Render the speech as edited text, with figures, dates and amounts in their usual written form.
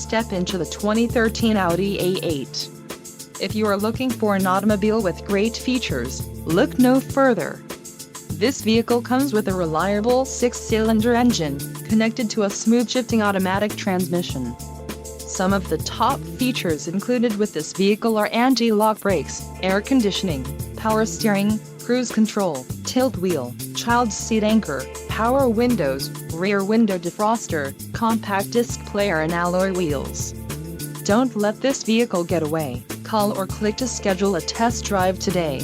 step into the 2013 Audi A8. If you are looking for an automobile with great features, look no further. This vehicle comes with a reliable 6-cylinder engine, connected to a smooth-shifting automatic transmission. Some of the top features included with this vehicle are anti-lock brakes, air conditioning, power steering, cruise control, tilt wheel, child seat anchor, power windows, rear window defroster, compact disc player and alloy wheels. Don't let this vehicle get away. Call or click to schedule a test drive today.